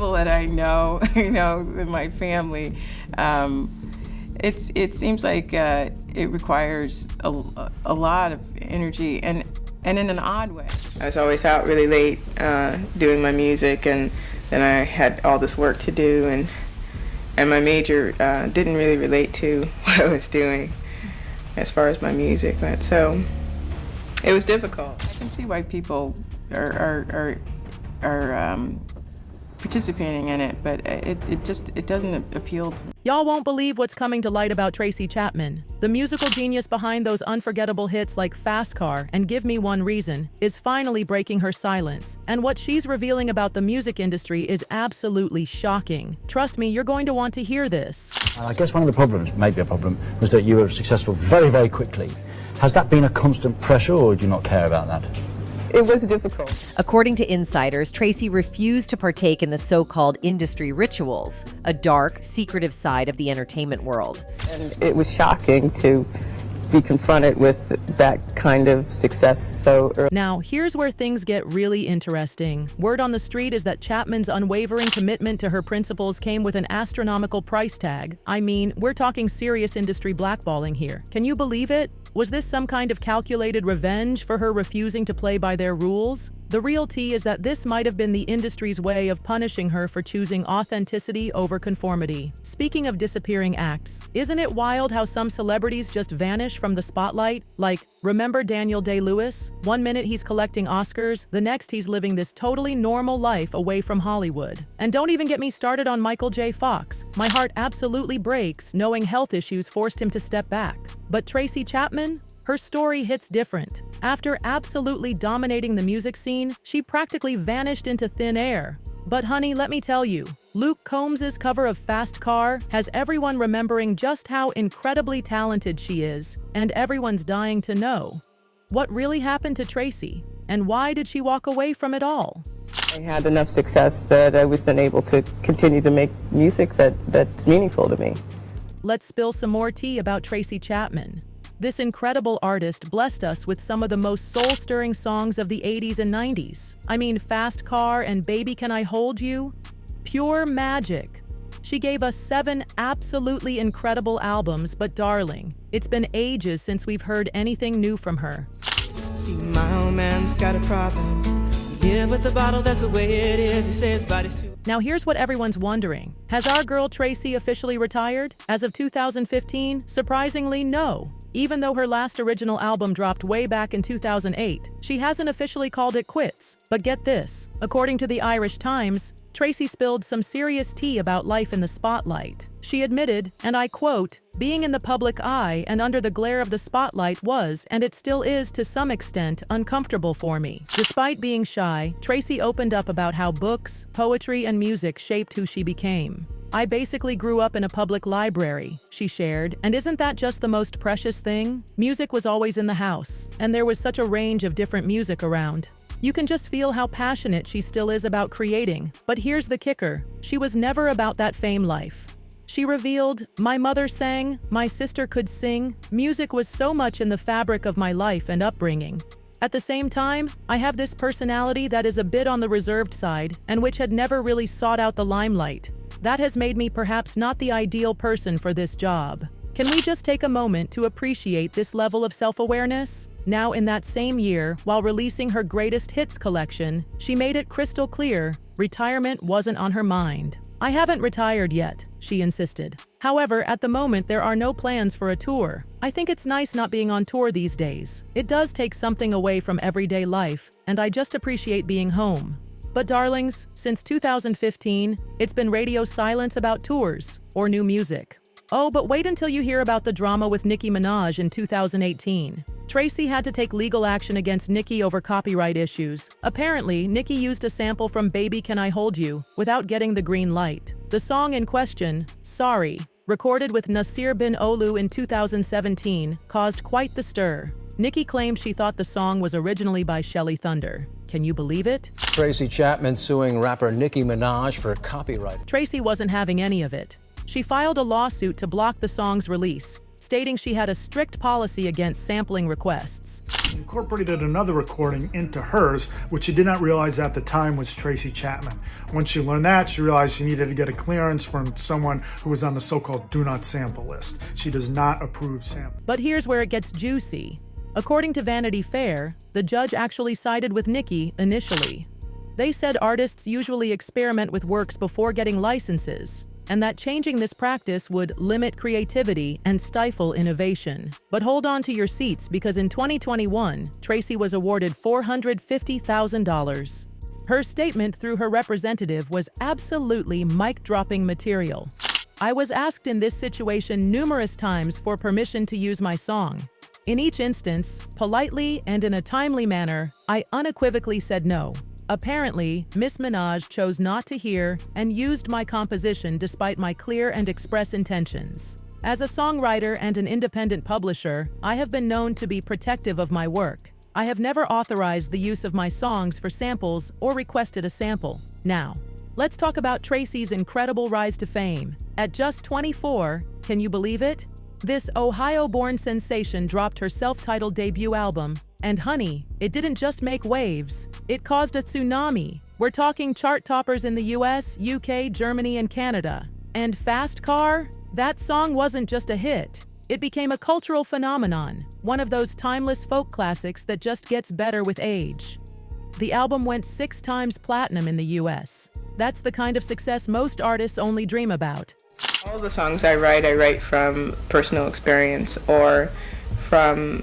people that I know, in my family, it seems like it requires a lot of energy and in an odd way. I was always out really late doing my music, and then I had all this work to do, and my major didn't really relate to what I was doing as far as my music went, so it was difficult. I can see why people are participating in it, but it doesn't appeal to me. Y'all won't believe what's coming to light about Tracy Chapman. The musical genius behind those unforgettable hits like Fast Car and Give Me One Reason is finally breaking her silence. And what she's revealing about the music industry is absolutely shocking. Trust me, you're going to want to hear this. I guess one of the problems, maybe a problem, was that you were successful very, very quickly. Has that been a constant pressure, or do you not care about that? It was difficult. According to insiders, Tracy refused to partake in the so-called industry rituals, a dark, secretive side of the entertainment world. And it was shocking to be confronted with that kind of success so early. Now, here's where things get really interesting. Word on the street is that Chapman's unwavering commitment to her principles came with an astronomical price tag. I mean, we're talking serious industry blackballing here. Can you believe it? Was this some kind of calculated revenge for her refusing to play by their rules? The real tea is that this might have been the industry's way of punishing her for choosing authenticity over conformity. Speaking of disappearing acts, isn't it wild how some celebrities just vanish from the spotlight? Like, remember Daniel Day-Lewis? One minute he's collecting Oscars, the next he's living this totally normal life away from Hollywood. And don't even get me started on Michael J. Fox. My heart absolutely breaks knowing health issues forced him to step back. But Tracy Chapman? Her story hits different. After absolutely dominating the music scene, she practically vanished into thin air. But honey, let me tell you, Luke Combs' cover of Fast Car has everyone remembering just how incredibly talented she is, and everyone's dying to know. What really happened to Tracy? And why did she walk away from it all? I had enough success that I was then able to continue to make music that's meaningful to me. Let's spill some more tea about Tracy Chapman. This incredible artist blessed us with some of the most soul-stirring songs of the 80s and 90s. I mean, Fast Car and Baby Can I Hold You? Pure magic. She gave us 7 absolutely incredible albums, but darling, it's been ages since we've heard anything new from her. See, my old man's got a problem. Yeah, with the bottle, that's the way it is. He says body's too. Now here's what everyone's wondering. Has our girl Tracy officially retired? As of 2015, surprisingly, no. Even though her last original album dropped way back in 2008, she hasn't officially called it quits. But get this, according to the Irish Times, Tracy spilled some serious tea about life in the spotlight. She admitted, and I quote, "Being in the public eye and under the glare of the spotlight was, and it still is to some extent, uncomfortable for me." Despite being shy, Tracy opened up about how books, poetry, and music shaped who she became. "I basically grew up in a public library," she shared, "and isn't that just the most precious thing? Music was always in the house, and there was such a range of different music around. You can just feel how passionate she still is about creating. But here's the kicker, she was never about that fame life." She revealed, "My mother sang, my sister could sing, music was so much in the fabric of my life and upbringing. At the same time, I have this personality that is a bit on the reserved side and which had never really sought out the limelight. That has made me perhaps not the ideal person for this job." Can we just take a moment to appreciate this level of self-awareness? Now, in that same year, while releasing her greatest hits collection, she made it crystal clear retirement wasn't on her mind. "I haven't retired yet," she insisted. However, at the moment, there are no plans for a tour. "I think it's nice not being on tour these days. It does take something away from everyday life, and I just appreciate being home." But darlings, since 2015, it's been radio silence about tours or new music. Oh, but wait until you hear about the drama with Nicki Minaj in 2018. Tracy had to take legal action against Nicki over copyright issues. Apparently, Nicki used a sample from Baby Can I Hold You without getting the green light. The song in question, Sorry, recorded with Nasir bin Olu in 2017, caused quite the stir. Nicki claimed she thought the song was originally by Shelly Thunder. Can you believe it? Tracy Chapman suing rapper Nicki Minaj for copyright. Tracy wasn't having any of it. She filed a lawsuit to block the song's release, stating she had a strict policy against sampling requests. incorporated another recording into hers, which she did not realize at the time was Tracy Chapman. Once she learned that, she realized she needed to get a clearance from someone who was on the so-called do not sample list. She does not approve samples. But here's where it gets juicy. According to Vanity Fair, the judge actually sided with Nicki initially. They said artists usually experiment with works before getting licenses, and that changing this practice would limit creativity and stifle innovation. But hold on to your seats, because in 2021, Tracy was awarded $450,000. Her statement through her representative was absolutely mic-dropping material. I was asked in this situation numerous times for permission to use my song. In each instance, politely and in a timely manner, I unequivocally said no. Apparently, Miss Minaj chose not to hear and used my composition despite my clear and express intentions. As a songwriter and an independent publisher, I have been known to be protective of my work. I have never authorized the use of my songs for samples or requested a sample. Now, let's talk about Tracy's incredible rise to fame. At just 24, can you believe it? This Ohio-born sensation dropped her self-titled debut album, and honey, it didn't just make waves, it caused a tsunami. We're talking chart toppers in the US, UK, Germany, and Canada. And Fast Car? That song wasn't just a hit. It became a cultural phenomenon, one of those timeless folk classics that just gets better with age. The album went 6 times platinum in the US. That's the kind of success most artists only dream about. All the songs I write from personal experience or from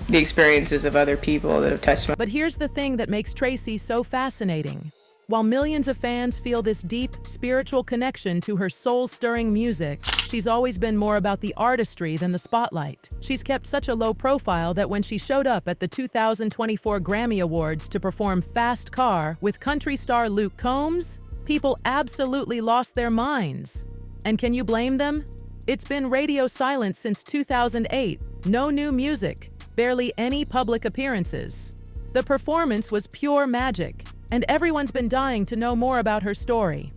the experiences of other people that have touched my life. But here's the thing that makes Tracy so fascinating. While millions of fans feel this deep, spiritual connection to her soul-stirring music, she's always been more about the artistry than the spotlight. She's kept such a low profile that when she showed up at the 2024 Grammy Awards to perform Fast Car with country star Luke Combs, people absolutely lost their minds. And can you blame them? It's been radio silence since 2008, no new music, barely any public appearances. The performance was pure magic, and everyone's been dying to know more about her story.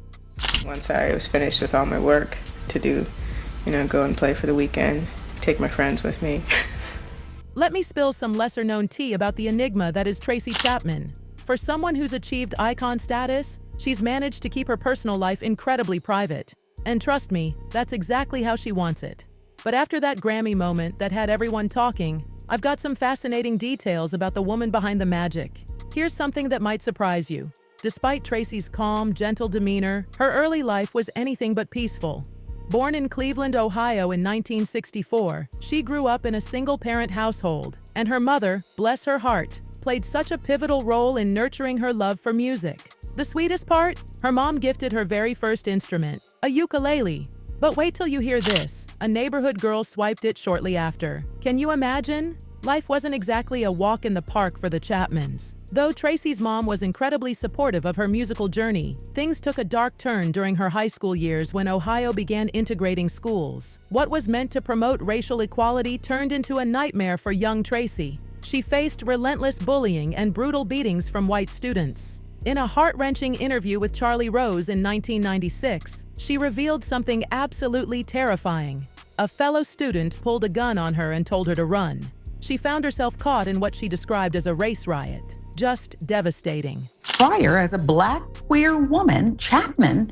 Once I was finished with all my work to do, go and play for the weekend, take my friends with me. Let me spill some lesser-known tea about the enigma that is Tracy Chapman. For someone who's achieved icon status, she's managed to keep her personal life incredibly private. And trust me, that's exactly how she wants it. But after that Grammy moment that had everyone talking, I've got some fascinating details about the woman behind the magic. Here's something that might surprise you. Despite Tracy's calm, gentle demeanor, her early life was anything but peaceful. Born in Cleveland, Ohio in 1964, she grew up in a single-parent household, and her mother, bless her heart, played such a pivotal role in nurturing her love for music. The sweetest part? Her mom gifted her very first instrument, a ukulele. But wait till you hear this. A neighborhood girl swiped it shortly after. Can you imagine? Life wasn't exactly a walk in the park for the Chapmans. Though Tracy's mom was incredibly supportive of her musical journey, things took a dark turn during her high school years when Ohio began integrating schools. What was meant to promote racial equality turned into a nightmare for young Tracy. She faced relentless bullying and brutal beatings from white students. In a heart-wrenching interview with Charlie Rose in 1996, she revealed something absolutely terrifying. A fellow student pulled a gun on her and told her to run. She found herself caught in what she described as a race riot. Just devastating. Prior, as a Black queer woman, Chapman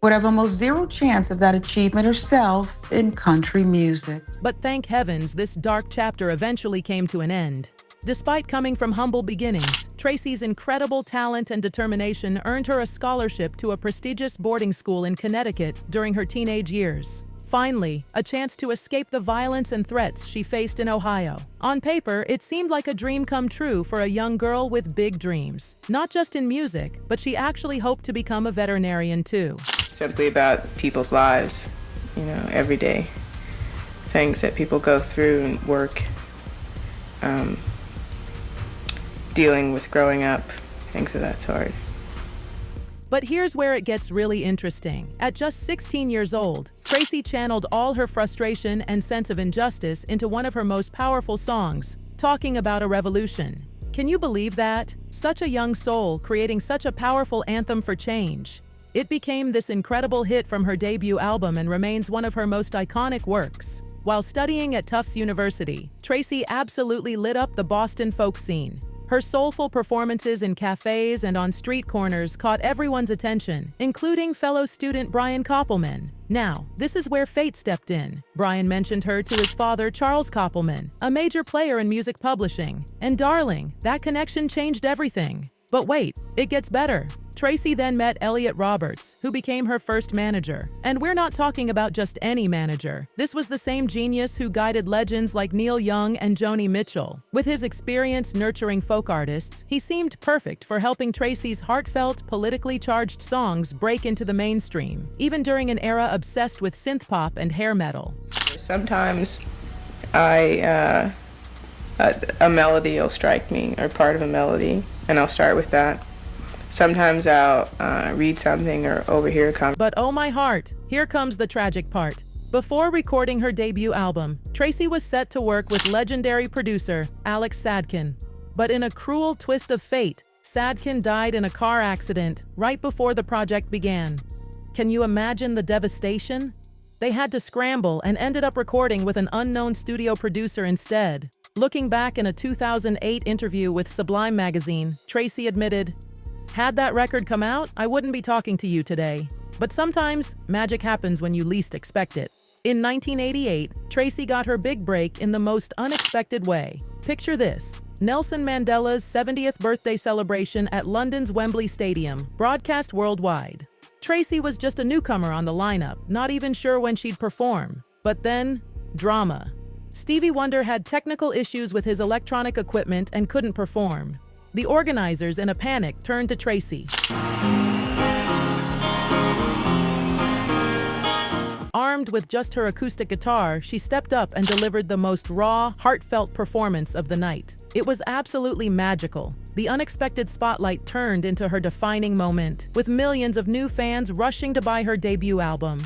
would have almost zero chance of that achievement herself in country music. But thank heavens, this dark chapter eventually came to an end. Despite coming from humble beginnings, Tracy's incredible talent and determination earned her a scholarship to a prestigious boarding school in Connecticut during her teenage years. Finally, a chance to escape the violence and threats she faced in Ohio. On paper, it seemed like a dream come true for a young girl with big dreams. Not just in music, but she actually hoped to become a veterinarian too. Simply about people's lives, everyday things that people go through and work, dealing with growing up, things of that sort. But here's where it gets really interesting. At just 16 years old, Tracy channeled all her frustration and sense of injustice into one of her most powerful songs, talking about a revolution. Can you believe that? Such a young soul creating such a powerful anthem for change. It became this incredible hit from her debut album and remains one of her most iconic works. While studying at Tufts University, Tracy absolutely lit up the Boston folk scene. Her soulful performances in cafes and on street corners caught everyone's attention, including fellow student Brian Koppelman. Now, this is where fate stepped in. Brian mentioned her to his father, Charles Koppelman, a major player in music publishing. And darling, that connection changed everything. But wait, it gets better. Tracy then met Elliot Roberts, who became her first manager. And we're not talking about just any manager. This was the same genius who guided legends like Neil Young and Joni Mitchell. With his experience nurturing folk artists, he seemed perfect for helping Tracy's heartfelt, politically charged songs break into the mainstream, even during an era obsessed with synth-pop and hair metal. Sometimes a melody will strike me, or part of a melody, and I'll start with that. Sometimes I'll read something or overhear a conversation. But oh my heart, here comes the tragic part. Before recording her debut album, Tracy was set to work with legendary producer Alex Sadkin. But in a cruel twist of fate, Sadkin died in a car accident right before the project began. Can you imagine the devastation? They had to scramble and ended up recording with an unknown studio producer instead. Looking back in a 2008 interview with Sublime magazine, Tracy admitted, "Had that record come out, I wouldn't be talking to you today." But sometimes, magic happens when you least expect it. In 1988, Tracy got her big break in the most unexpected way. Picture this: Nelson Mandela's 70th birthday celebration at London's Wembley Stadium, broadcast worldwide. Tracy was just a newcomer on the lineup, not even sure when she'd perform. But then, drama. Stevie Wonder had technical issues with his electronic equipment and couldn't perform. The organizers, in a panic, turned to Tracy. Armed with just her acoustic guitar, she stepped up and delivered the most raw, heartfelt performance of the night. It was absolutely magical. The unexpected spotlight turned into her defining moment, with millions of new fans rushing to buy her debut album.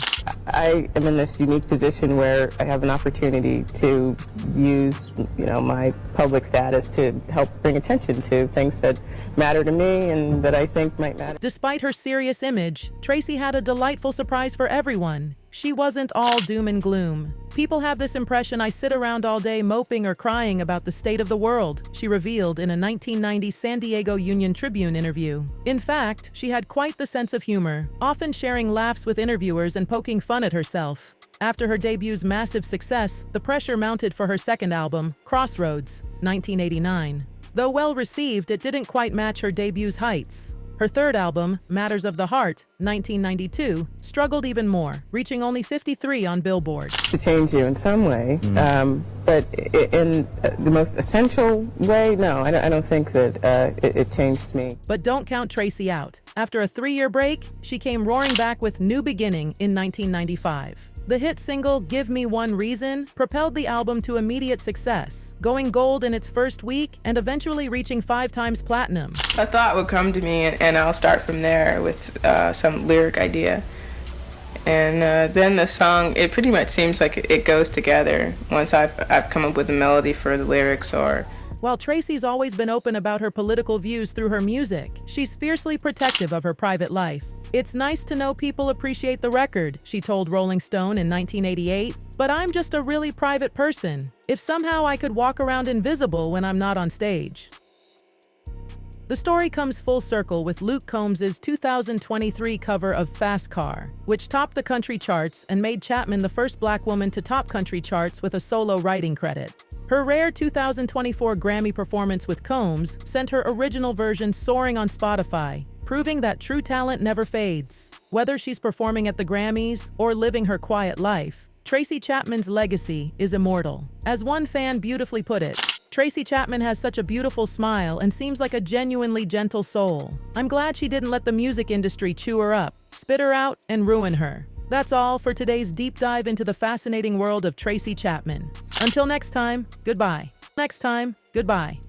I am in this unique position where I have an opportunity to use, my public status to help bring attention to things that matter to me and that I think might matter. Despite her serious image, Tracy had a delightful surprise for everyone. She wasn't all doom and gloom. "People have this impression I sit around all day moping or crying about the state of the world," she revealed in a 1990 San Diego Union Tribune interview. In fact, she had quite the sense of humor, often sharing laughs with interviewers and poking fun at herself. After her debut's massive success, the pressure mounted for her second album, Crossroads, 1989. Though well received, it didn't quite match her debut's heights. Her third album, Matters of the Heart, 1992, struggled even more, reaching only 53 on Billboard. To change you in some way, but in the most essential way, no, I don't think that it changed me. But don't count Tracy out. After a 3-year break, she came roaring back with New Beginning in 1995. The hit single, Give Me One Reason, propelled the album to immediate success, going gold in its first week and eventually reaching 5 times platinum. A thought would come to me, and I'll start from there with some lyric idea. And then the song, it pretty much seems like it goes together once I've come up with a melody for the lyrics. Or while Tracy's always been open about her political views through her music, she's fiercely protective of her private life. "It's nice to know people appreciate the record," she told Rolling Stone in 1988, "but I'm just a really private person. If somehow I could walk around invisible when I'm not on stage." The story comes full circle with Luke Combs' 2023 cover of Fast Car, which topped the country charts and made Chapman the first Black woman to top country charts with a solo writing credit. Her rare 2024 Grammy performance with Combs sent her original version soaring on Spotify, proving that true talent never fades. Whether she's performing at the Grammys or living her quiet life, Tracy Chapman's legacy is immortal. As one fan beautifully put it, "Tracy Chapman has such a beautiful smile and seems like a genuinely gentle soul. I'm glad she didn't let the music industry chew her up, spit her out, and ruin her." That's all for today's deep dive into the fascinating world of Tracy Chapman. Until next time, goodbye. Next time, goodbye.